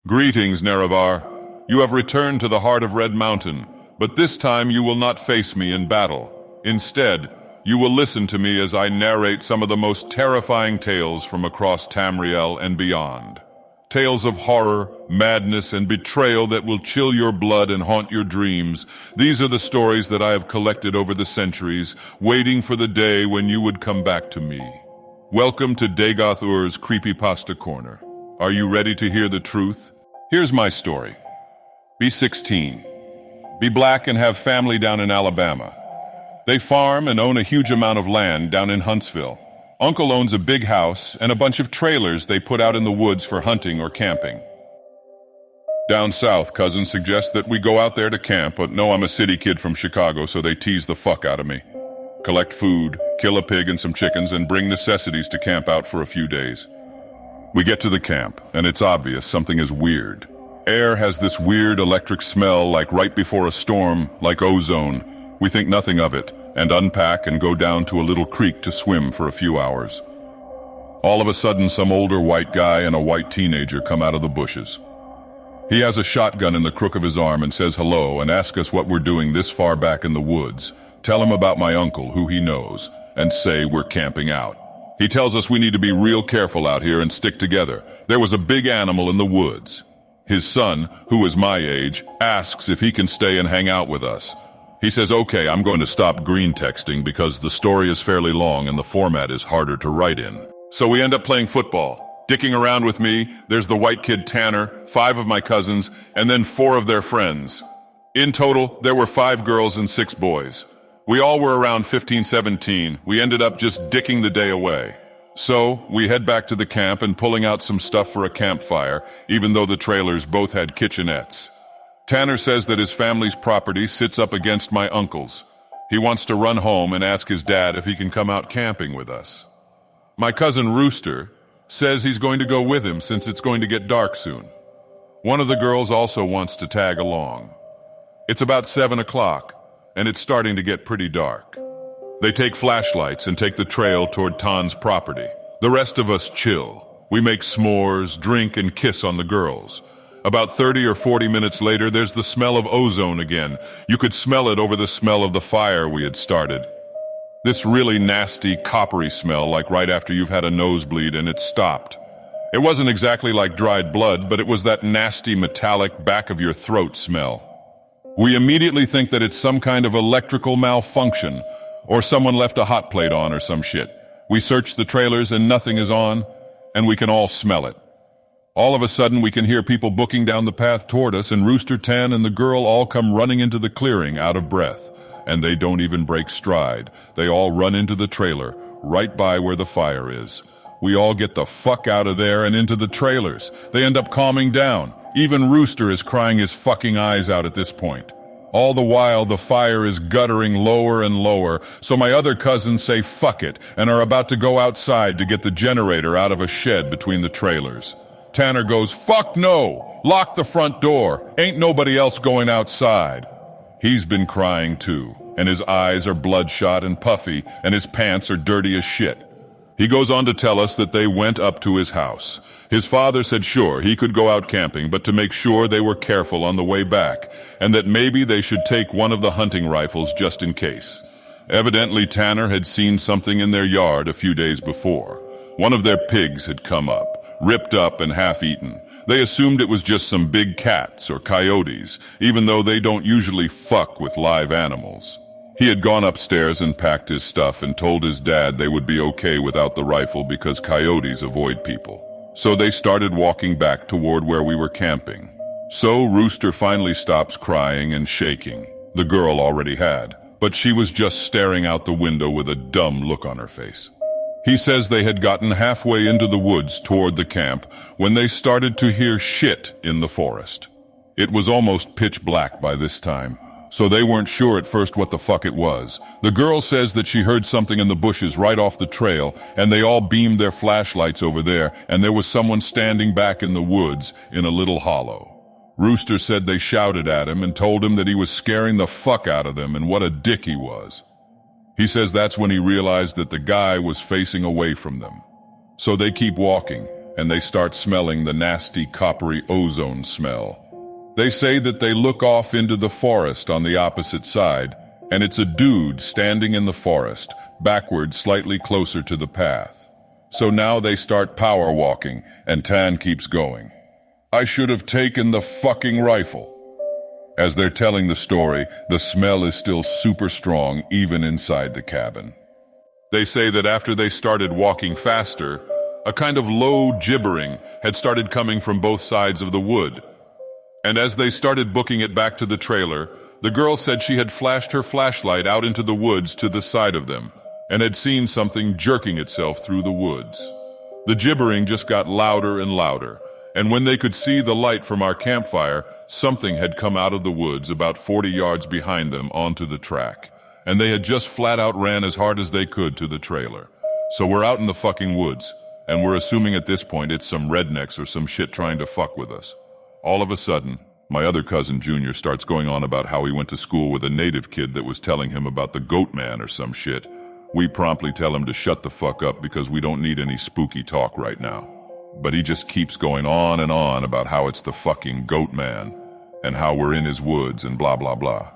Greetings, Nerevar. You have returned to the heart of Red Mountain, but this time you will not face me in battle. Instead, you will listen to me as I narrate some of the most terrifying tales from across Tamriel and beyond. Tales of horror, madness, and betrayal that will chill your blood and haunt your dreams. These are the stories that I have collected over the centuries, waiting for the day when you would come back to me. Welcome to Dagoth Ur's Creepypasta Corner. Are you ready to hear the truth? Here's my story. Be 16. Be black and have family down in Alabama. They farm and own a huge amount of land down in Huntsville. Uncle owns a big house and a bunch of trailers they put out in the woods for hunting or camping. Down south, cousins suggest that we go out there to camp, but no, I'm a city kid from Chicago, so they tease the fuck out of me. Collect food, kill a pig and some chickens, and bring necessities to camp out for a few days. We get to the camp, and it's obvious something is weird. Air has this weird electric smell like right before a storm, like ozone. We think nothing of it, and unpack and go down to a little creek to swim for a few hours. All of a sudden, some older white guy and a white teenager come out of the bushes. He has a shotgun in the crook of his arm and says hello and asks us what we're doing this far back in the woods. Tell him about my uncle, who he knows, and say we're camping out. He tells us we need to be real careful out here and stick together. There was a big animal in the woods. His son, who is my age, asks if he can stay and hang out with us. He says, okay, I'm going to stop green texting because the story is fairly long and the format is harder to write in. So we end up playing football. Dicking around with me, there's the white kid Tanner, 5 of my cousins, and then 4 of their friends. In total, there were 5 girls and 6 boys. We all were around 15, 17. We ended up just dicking the day away. So, we head back to the camp and pulling out some stuff for a campfire, even though the trailers both had kitchenettes. Tanner says that his family's property sits up against my uncle's. He wants to run home and ask his dad if he can come out camping with us. My cousin Rooster says he's going to go with him since it's going to get dark soon. One of the girls also wants to tag along. It's about 7 o'clock. And it's starting to get pretty dark. They take flashlights and take the trail toward Tan's property. The rest of us chill. We make s'mores, drink, and kiss on the girls. About 30 or 40 minutes later, there's the smell of ozone again. You could smell it over the smell of the fire we had started. This really nasty, coppery smell, like right after you've had a nosebleed and it stopped. It wasn't exactly like dried blood, but it was that nasty, metallic, back-of-your-throat smell. We immediately think that it's some kind of electrical malfunction, or someone left a hot plate on or some shit. We search the trailers and nothing is on, and we can all smell it. All of a sudden we can hear people booking down the path toward us, and Rooster Tan and the girl all come running into the clearing out of breath. And they don't even break stride. They all run into the trailer, right by where the fire is. We all get the fuck out of there and into the trailers. They end up calming down. Even Rooster is crying his fucking eyes out at this point. All the while, the fire is guttering lower and lower, so my other cousins say fuck it and are about to go outside to get the generator out of a shed between the trailers. Tanner goes, fuck no! Lock the front door! Ain't nobody else going outside. He's been crying too, and his eyes are bloodshot and puffy, and his pants are dirty as shit. He goes on to tell us that they went up to his house. His father said sure, he could go out camping, but to make sure they were careful on the way back, and that maybe they should take one of the hunting rifles just in case. Evidently, Tanner had seen something in their yard a few days before. One of their pigs had come up, ripped up and half-eaten. They assumed it was just some big cats or coyotes, even though they don't usually fuck with live animals. He had gone upstairs and packed his stuff and told his dad they would be okay without the rifle because coyotes avoid people. So they started walking back toward where we were camping. So Rooster finally stops crying and shaking. The girl already had, but she was just staring out the window with a dumb look on her face. He says they had gotten halfway into the woods toward the camp when they started to hear shit in the forest. It was almost pitch black by this time, so they weren't sure at first what the fuck it was. The girl says that she heard something in the bushes right off the trail, and they all beamed their flashlights over there, and there was someone standing back in the woods in a little hollow. Rooster said they shouted at him and told him that he was scaring the fuck out of them and what a dick he was. He says that's when he realized that the guy was facing away from them. So they keep walking, and they start smelling the nasty coppery ozone smell. They say that they look off into the forest on the opposite side, and it's a dude standing in the forest, backward slightly closer to the path. So now they start power walking, and Tan keeps going. I should have taken the fucking rifle. As they're telling the story, the smell is still super strong even inside the cabin. They say that after they started walking faster, a kind of low gibbering had started coming from both sides of the wood. And as they started booking it back to the trailer, the girl said she had flashed her flashlight out into the woods to the side of them and had seen something jerking itself through the woods. The gibbering just got louder and louder, and when they could see the light from our campfire, something had come out of the woods about 40 yards behind them onto the track, and they had just flat out ran as hard as they could to the trailer. So we're out in the fucking woods, and we're assuming at this point it's some rednecks or some shit trying to fuck with us. All of a sudden, my other cousin Junior starts going on about how he went to school with a native kid that was telling him about the Goatman or some shit. We promptly tell him to shut the fuck up because we don't need any spooky talk right now. But he just keeps going on and on about how it's the fucking Goatman and how we're in his woods and blah blah blah.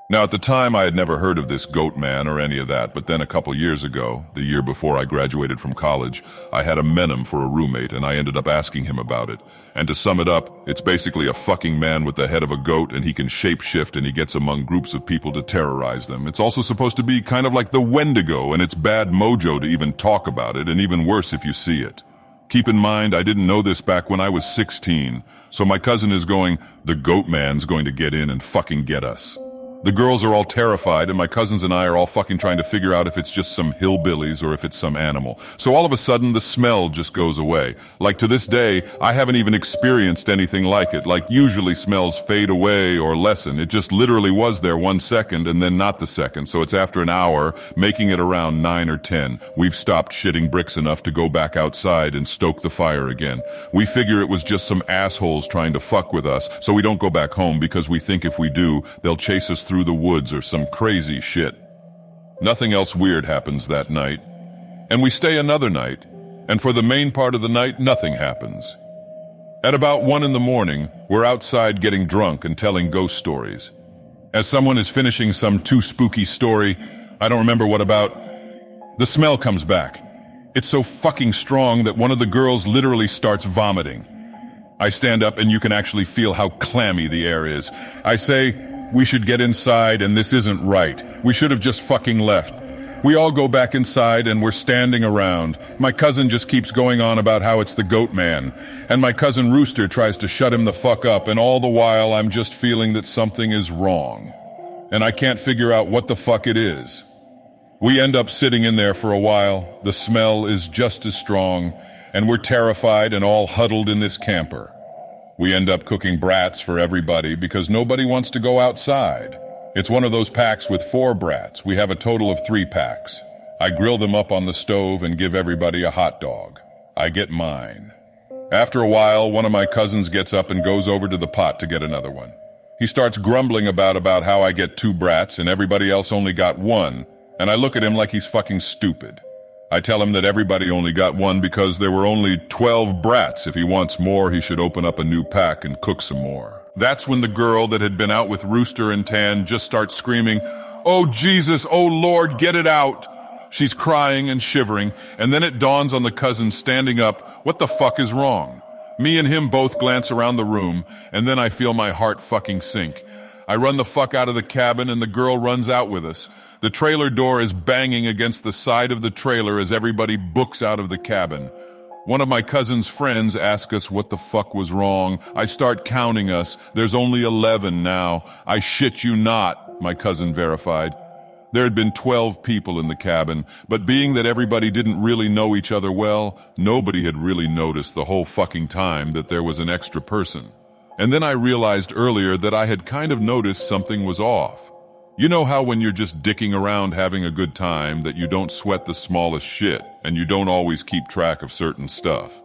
Now at the time I had never heard of this Goatman or any of that, but then a couple years ago, the year before I graduated from college, I had a Menem for a roommate and I ended up asking him about it. And to sum it up, it's basically a fucking man with the head of a goat and he can shapeshift and he gets among groups of people to terrorize them. It's also supposed to be kind of like the Wendigo and it's bad mojo to even talk about it and even worse if you see it. Keep in mind, I didn't know this back when I was 16, so my cousin is going, the Goatman's going to get in and fucking get us. The girls are all terrified and my cousins and I are all fucking trying to figure out if it's just some hillbillies or if it's some animal. So all of a sudden the smell just goes away. Like to this day, I haven't even experienced anything like it. Like usually smells fade away or lessen. It just literally was there 1 second and then not the second. So it's after an hour, making it around 9 or 10. We've stopped shitting bricks enough to go back outside and stoke the fire again. We figure it was just some assholes trying to fuck with us, so we don't go back home because we think if we do, they'll chase us through the woods or some crazy shit. Nothing else weird happens that night. And we stay another night, and for the main part of the night, nothing happens. At about 1 in the morning, we're outside getting drunk and telling ghost stories. As someone is finishing some too spooky story, I don't remember what about, the smell comes back. It's so fucking strong that one of the girls literally starts vomiting. I stand up and you can actually feel how clammy the air is. I say, we should get inside and this isn't right. We should have just fucking left. We all go back inside and we're standing around. My cousin just keeps going on about how it's the Goatman. And my cousin Rooster tries to shut him the fuck up, and all the while I'm just feeling that something is wrong. And I can't figure out what the fuck it is. We end up sitting in there for a while. The smell is just as strong, and we're terrified and all huddled in this camper. We end up cooking brats for everybody because nobody wants to go outside. It's one of those packs with 4 brats. We have a total of 3 packs. I grill them up on the stove and give everybody a hot dog. I get mine. After a while, one of my cousins gets up and goes over to the pot to get another one. He starts grumbling about how I get 2 brats and everybody else only got 1, and I look at him like he's fucking stupid. I tell him that everybody only got 1 because there were only 12 brats. If he wants more, he should open up a new pack and cook some more. That's when the girl that had been out with Rooster and Tan just starts screaming, "Oh Jesus, oh Lord, get it out!" She's crying and shivering, and then it dawns on the cousin standing up, what the fuck is wrong? Me and him both glance around the room, and then I feel my heart fucking sink. I run the fuck out of the cabin and the girl runs out with us. The trailer door is banging against the side of the trailer as everybody books out of the cabin. One of my cousin's friends asks us what the fuck was wrong. I start counting us. There's only 11 now. I shit you not, my cousin verified. There had been 12 people in the cabin, but being that everybody didn't really know each other well, nobody had really noticed the whole fucking time that there was an extra person. And then I realized earlier that I had kind of noticed something was off. You know how when you're just dicking around having a good time that you don't sweat the smallest shit and you don't always keep track of certain stuff?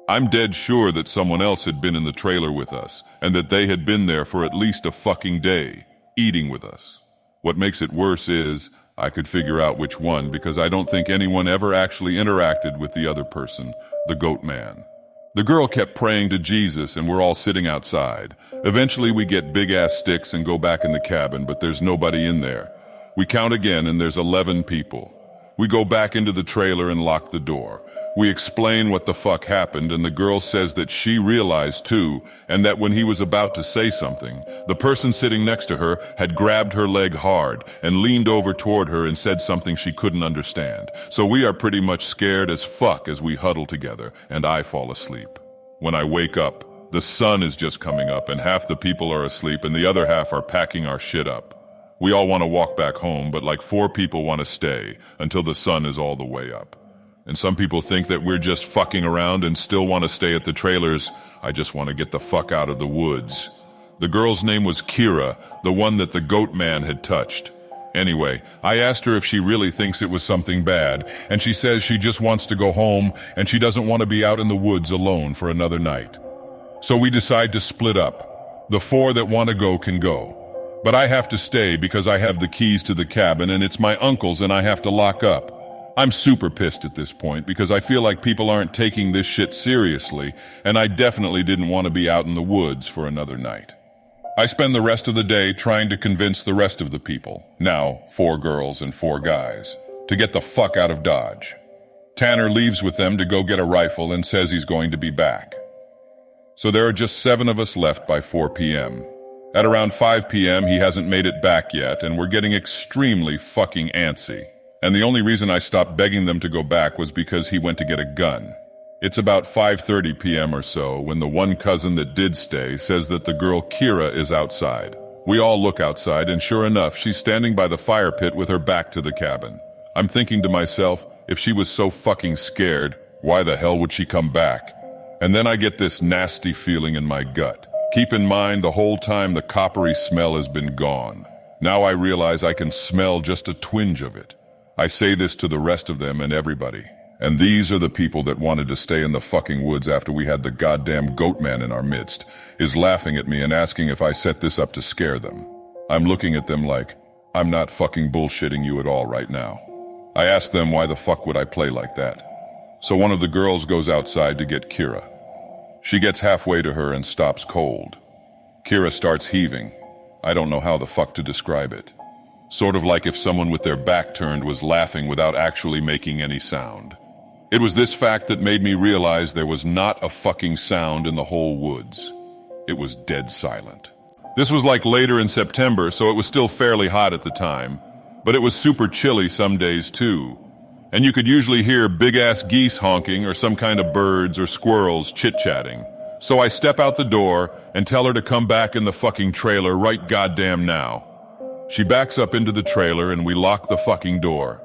I'm dead sure that someone else had been in the trailer with us and that they had been there for at least a fucking day, eating with us. What makes it worse is I could figure out which one because I don't think anyone ever actually interacted with the other person, the Goatman. The girl kept praying to Jesus and we're all sitting outside. Eventually we get big-ass sticks and go back in the cabin, but there's nobody in there. We count again and there's 11 people. We go back into the trailer and lock the door. We explain what the fuck happened, and the girl says that she realized too, and that when he was about to say something, the person sitting next to her had grabbed her leg hard and leaned over toward her and said something she couldn't understand. So we are pretty much scared as fuck as we huddle together, and I fall asleep. When I wake up, the sun is just coming up and half the people are asleep and the other half are packing our shit up. We all want to walk back home, but like 4 people want to stay until the sun is all the way up. And some people think that we're just fucking around and still want to stay at the trailers. I just want to get the fuck out of the woods. The girl's name was Kira, the one that the Goatman had touched. Anyway, I asked her if she really thinks it was something bad, and she says she just wants to go home and she doesn't want to be out in the woods alone for another night. So we decide to split up. The 4 that want to go can go. But I have to stay because I have the keys to the cabin and it's my uncle's and I have to lock up. I'm super pissed at this point because I feel like people aren't taking this shit seriously, and I definitely didn't want to be out in the woods for another night. I spend the rest of the day trying to convince the rest of the people, now 4 girls and 4 guys, to get the fuck out of Dodge. Tanner leaves with them to go get a rifle and says he's going to be back. So there are just 7 of us left by 4 p.m. At around 5 p.m. he hasn't made it back yet, and we're getting extremely fucking antsy. And the only reason I stopped begging them to go back was because he went to get a gun. It's about 5:30 p.m. or so when the one cousin that did stay says that the girl Kira is outside. We all look outside and sure enough, she's standing by the fire pit with her back to the cabin. I'm thinking to myself, if she was so fucking scared, why the hell would she come back? And then I get this nasty feeling in my gut. Keep in mind the whole time the coppery smell has been gone. Now I realize I can smell just a twinge of it. I say this to the rest of them and everybody. And these are the people that wanted to stay in the fucking woods after we had the goddamn Goatman in our midst, is laughing at me and asking if I set this up to scare them. I'm looking at them like, I'm not fucking bullshitting you at all right now. I ask them why the fuck would I play like that. So one of the girls goes outside to get Kira. She gets halfway to her and stops cold. Kira starts heaving. I don't know how the fuck to describe it. Sort of like if someone with their back turned was laughing without actually making any sound. It was this fact that made me realize there was not a fucking sound in the whole woods. It was dead silent. This was like later in September, so it was still fairly hot at the time, but it was super chilly some days too. And you could usually hear big-ass geese honking or some kind of birds or squirrels chit-chatting. So I step out the door and tell her to come back in the fucking trailer right goddamn now. She backs up into the trailer and we lock the fucking door.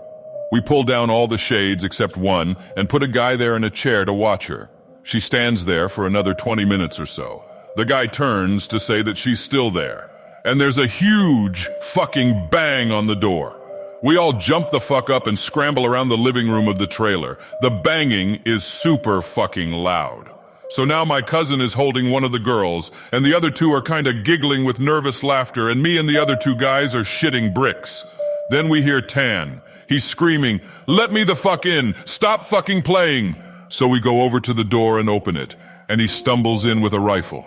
We pull down all the shades except one and put a guy there in a chair to watch her. She stands there for another 20 minutes or so. The guy turns to say that she's still there. And there's a huge fucking bang on the door. We all jump the fuck up and scramble around the living room of the trailer. The banging is super fucking loud. So now my cousin is holding one of the girls, and the other 2 are kinda giggling with nervous laughter, and me and the other 2 guys are shitting bricks. Then we hear Tan. He's screaming, "Let me the fuck in! Stop fucking playing!" So we go over to the door and open it, and he stumbles in with a rifle.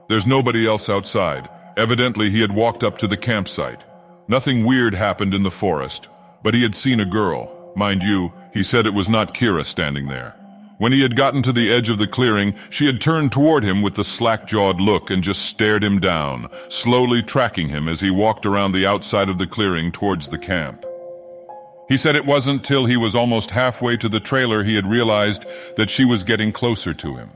There's nobody else outside. Evidently he had walked up to the campsite. Nothing weird happened in the forest, but he had seen a girl. Mind you, he said it was not Kira standing there. When he had gotten to the edge of the clearing, she had turned toward him with the slack-jawed look and just stared him down, slowly tracking him as he walked around the outside of the clearing towards the camp. He said it wasn't till he was almost halfway to the trailer he had realized that she was getting closer to him.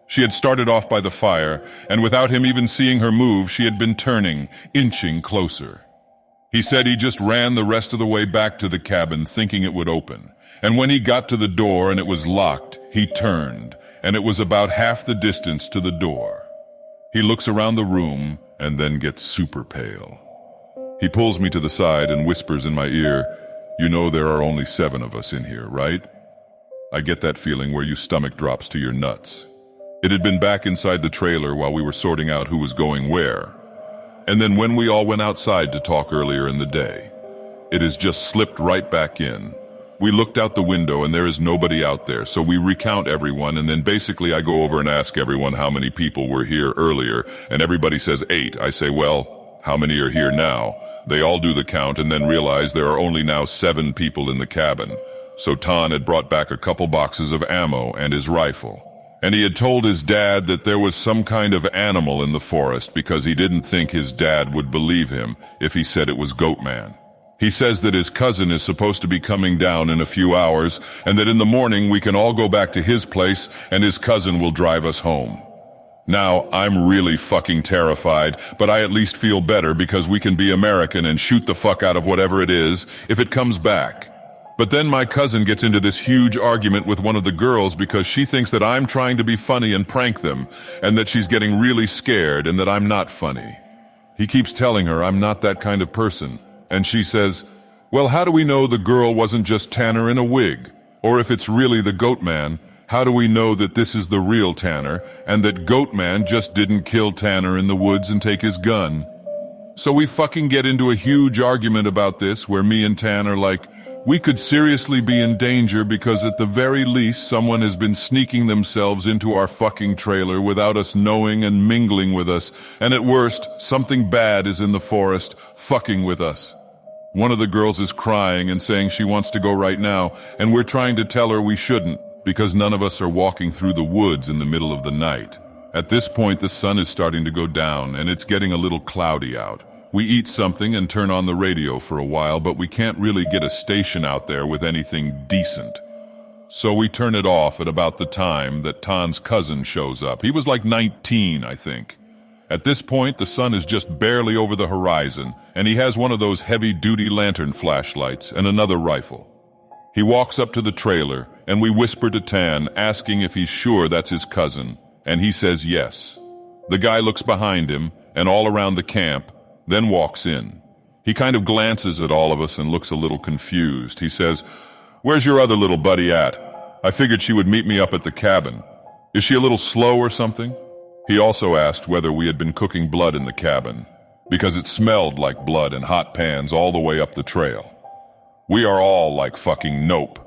She had started off by the fire, and without him even seeing her move, she had been turning, inching closer. He said he just ran the rest of the way back to the cabin thinking it would open. And when he got to the door and it was locked, he turned, and it was about half the distance to the door. He looks around the room and then gets super pale. He pulls me to the side and whispers in my ear, "You know there are only 7 of us in here, right?" I get that feeling where your stomach drops to your nuts. It had been back inside the trailer while we were sorting out who was going where. And then when we all went outside to talk earlier in the day, it has just slipped right back in. We looked out the window and there is nobody out there, so we recount everyone, and then basically I go over and ask everyone how many people were here earlier, and everybody says 8. I say, well, how many are here now? They all do the count and then realize there are only now 7 people in the cabin. So Tan had brought back a couple boxes of ammo and his rifle. And he had told his dad that there was some kind of animal in the forest because he didn't think his dad would believe him if he said it was Goatman. He says that his cousin is supposed to be coming down in a few hours and that in the morning we can all go back to his place and his cousin will drive us home. Now, I'm really fucking terrified, but I at least feel better because we can be American and shoot the fuck out of whatever it is if it comes back. But then my cousin gets into this huge argument with one of the girls because she thinks that I'm trying to be funny and prank them and that she's getting really scared and that I'm not funny. He keeps telling her I'm not that kind of person. And she says, well, how do we know the girl wasn't just Tanner in a wig? Or if it's really the Goatman, how do we know that this is the real Tanner and that Goatman just didn't kill Tanner in the woods and take his gun? So we fucking get into a huge argument about this where me and Tan are like, we could seriously be in danger because at the very least someone has been sneaking themselves into our fucking trailer without us knowing and mingling with us, and at worst, something bad is in the forest fucking with us. One of the girls is crying and saying she wants to go right now, and we're trying to tell her we shouldn't because none of us are walking through the woods in the middle of the night. At this point, the sun is starting to go down and it's getting a little cloudy out. We eat something and turn on the radio for a while, but we can't really get a station out there with anything decent. So we turn it off at about the time that Tan's cousin shows up. He was like 19, I think. At this point, the sun is just barely over the horizon, and he has one of those heavy-duty lantern flashlights and another rifle. He walks up to the trailer, and we whisper to Tan, asking if he's sure that's his cousin, and he says yes. The guy looks behind him and all around the camp, then walks in. He kind of glances at all of us and looks a little confused. He says, "Where's your other little buddy at? I figured she would meet me up at the cabin. Is she a little slow or something?" He also asked whether we had been cooking blood in the cabin, because it smelled like blood in hot pans all the way up the trail. We are all like fucking nope.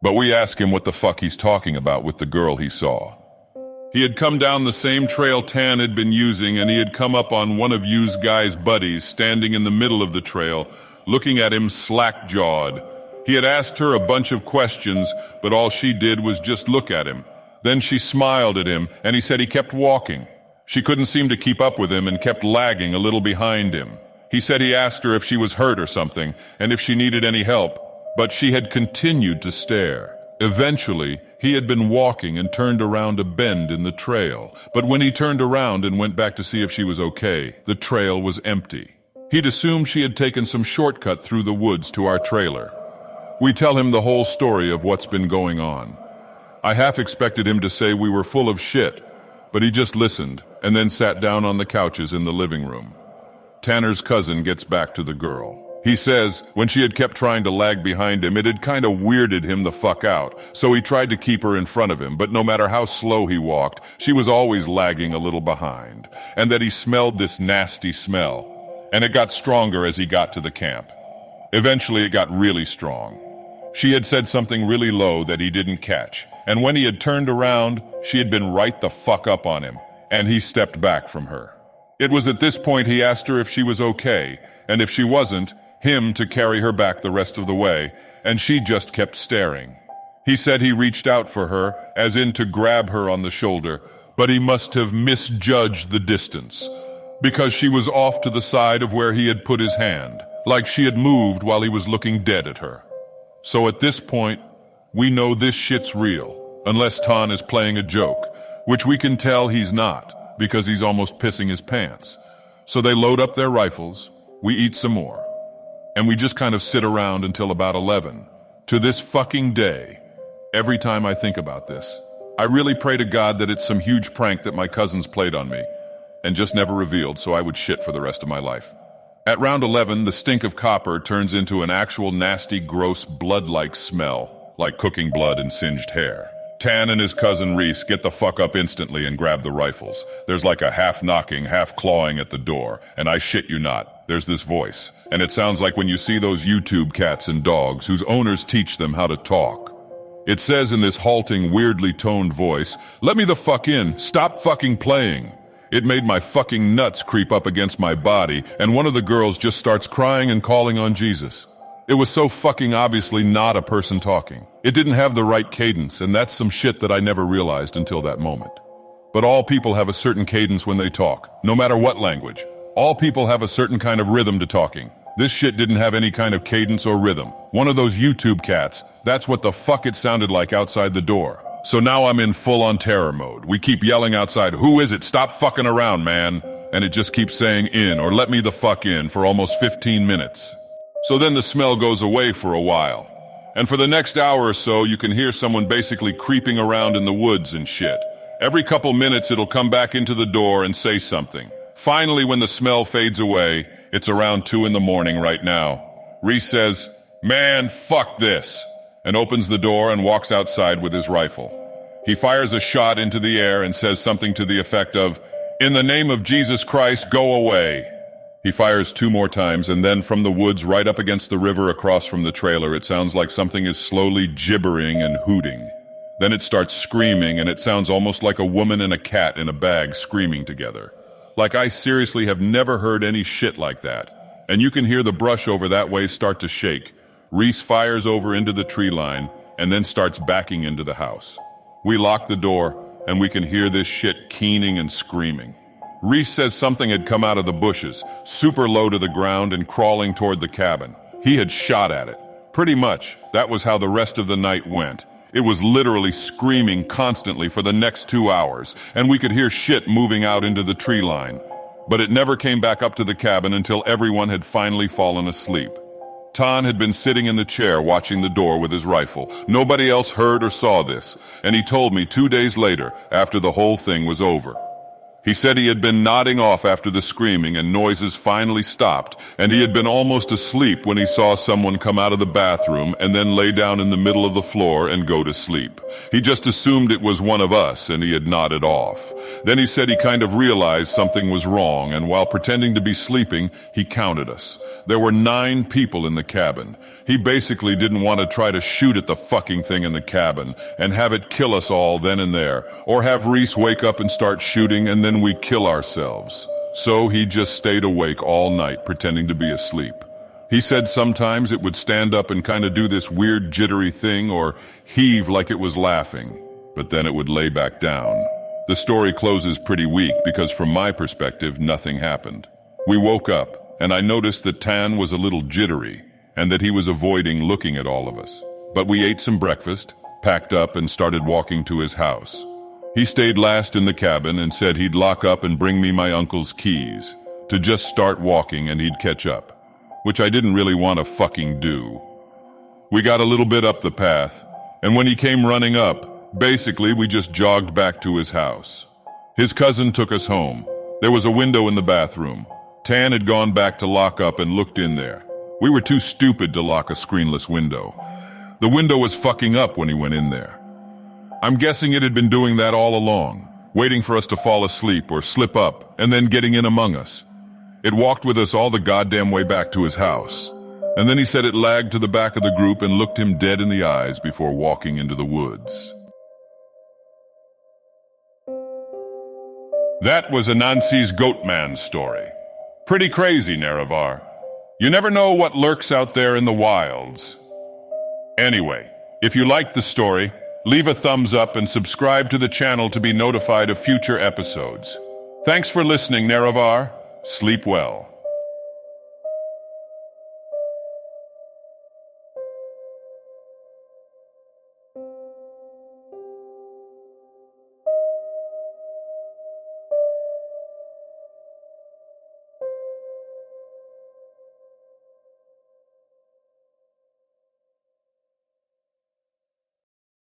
But we ask him what the fuck he's talking about with the girl he saw. He had come down the same trail Tan had been using, and he had come up on one of you's guy's buddies standing in the middle of the trail, looking at him slack-jawed. He had asked her a bunch of questions, but all she did was just look at him. Then she smiled at him, and he said he kept walking. She couldn't seem to keep up with him and kept lagging a little behind him. He said he asked her if she was hurt or something, and if she needed any help, but she had continued to stare. Eventually, he had been walking and turned around a bend in the trail, but when he turned around and went back to see if she was okay, the trail was empty. He'd assumed she had taken some shortcut through the woods to our trailer. We tell him the whole story of what's been going on. I half expected him to say we were full of shit, but he just listened and then sat down on the couches in the living room. Tanner's cousin gets back to the girl. He says when she had kept trying to lag behind him, it had kind of weirded him the fuck out, so he tried to keep her in front of him, but no matter how slow he walked, she was always lagging a little behind, and that he smelled this nasty smell, and it got stronger as he got to the camp. Eventually it got really strong. She had said something really low that he didn't catch, and when he had turned around, she had been right the fuck up on him, and he stepped back from her. It was at this point he asked her if she was okay, and if she wasn't, him to carry her back the rest of the way, and she just kept staring. He said he reached out for her, as in to grab her on the shoulder, but he must have misjudged the distance, because she was off to the side of where he had put his hand, like she had moved while he was looking dead at her. So at this point, we know this shit's real, unless Tan is playing a joke, which we can tell he's not, because he's almost pissing his pants. So they load up their rifles, we eat some more, and we just kind of sit around until about 11. To this fucking day, every time I think about this, I really pray to God that it's some huge prank that my cousins played on me, and just never revealed so I would shit for the rest of my life. At round 11, the stink of copper turns into an actual nasty, gross, blood-like smell, like cooking blood and singed hair. Tan and his cousin Reese get the fuck up instantly and grab the rifles. There's like a half-knocking, half-clawing at the door, and I shit you not, there's this voice, and it sounds like when you see those YouTube cats and dogs whose owners teach them how to talk. It says in this halting, weirdly toned voice, "Let me the fuck in, stop fucking playing." It made my fucking nuts creep up against my body, and one of the girls just starts crying and calling on Jesus. It was so fucking obviously not a person talking. It didn't have the right cadence, and that's some shit that I never realized until that moment. But all people have a certain cadence when they talk, no matter what language. All people have a certain kind of rhythm to talking. This shit didn't have any kind of cadence or rhythm. One of those YouTube cats, that's what the fuck it sounded like outside the door. So now I'm in full-on terror mode. We keep yelling outside, "Who is it? Stop fucking around, man." And it just keeps saying in or "let me the fuck in" for almost 15 minutes. So then the smell goes away for a while. And for the next hour or so, you can hear someone basically creeping around in the woods and shit. Every couple minutes it'll come back into the door and say something. Finally, when the smell fades away, it's around 2 in the morning right now. Reese says, "Man, fuck this," and opens the door and walks outside with his rifle. He fires a shot into the air and says something to the effect of, "In the name of Jesus Christ, go away." He fires 2 more times, and then from the woods right up against the river across from the trailer, it sounds like something is slowly gibbering and hooting. Then it starts screaming, and it sounds almost like a woman and a cat in a bag screaming together. Like, I seriously have never heard any shit like that. And you can hear the brush over that way start to shake. Reese fires over into the tree line, and then starts backing into the house. We lock the door, and we can hear this shit keening and screaming. Reese says something had come out of the bushes, super low to the ground and crawling toward the cabin. He had shot at it. Pretty much, that was how the rest of the night went. It was literally screaming constantly for the next 2 hours, and we could hear shit moving out into the tree line. But it never came back up to the cabin until everyone had finally fallen asleep. Tan had been sitting in the chair watching the door with his rifle. Nobody else heard or saw this, and he told me 2 days later, after the whole thing was over. He said he had been nodding off after the screaming and noises finally stopped, and he had been almost asleep when he saw someone come out of the bathroom and then lay down in the middle of the floor and go to sleep. He just assumed it was one of us, and he had nodded off. Then he said he kind of realized something was wrong, and while pretending to be sleeping, he counted us. There were 9 people in the cabin. He basically didn't want to try to shoot at the fucking thing in the cabin and have it kill us all then and there, or have Reese wake up and start shooting and then we kill ourselves. So he just stayed awake all night pretending to be asleep. He said sometimes it would stand up and kind of do this weird jittery thing or heave like it was laughing, but then it would lay back down. The story closes pretty weak because from my perspective, nothing happened. We woke up and I noticed that Tan was a little jittery and that he was avoiding looking at all of us. But we ate some breakfast, packed up and started walking to his house. He stayed last in the cabin and said he'd lock up and bring me my uncle's keys to just start walking and he'd catch up, which I didn't really want to fucking do. We got a little bit up the path, and when he came running up, basically we just jogged back to his house. His cousin took us home. There was a window in the bathroom. Tan had gone back to lock up and looked in there. We were too stupid to lock a screenless window. The window was fucking up when he went in there. I'm guessing it had been doing that all along, waiting for us to fall asleep or slip up, and then getting in among us. It walked with us all the goddamn way back to his house. And then he said it lagged to the back of the group and looked him dead in the eyes before walking into the woods. That was Anansi's Goatman story. Pretty crazy, Nerevar. You never know what lurks out there in the wilds. Anyway, if you liked the story, leave a thumbs up and subscribe to the channel to be notified of future episodes. Thanks for listening, Nerevar. Sleep well.